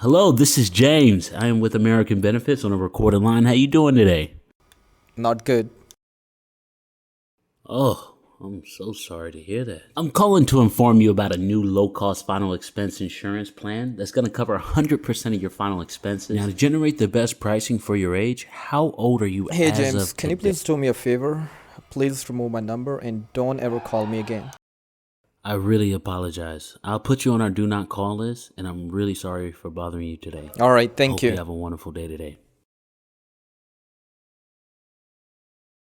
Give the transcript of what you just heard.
Hello, this is James. I am with American Benefits on a recorded line. How you doing today? Not good. Oh, I'm so sorry to hear that. I'm calling to inform you about a new low-cost final expense insurance plan that's going to cover 100% of your final expenses. Now, to generate the best pricing for your age, how old are you Hey as James, of can you today? please do me a favor? Please remove my number and don't ever call me again. I really apologize. I'll put you on our do not call list, and I'm really sorry for bothering you today. Alright, I thank hope you you. have a wonderful day today.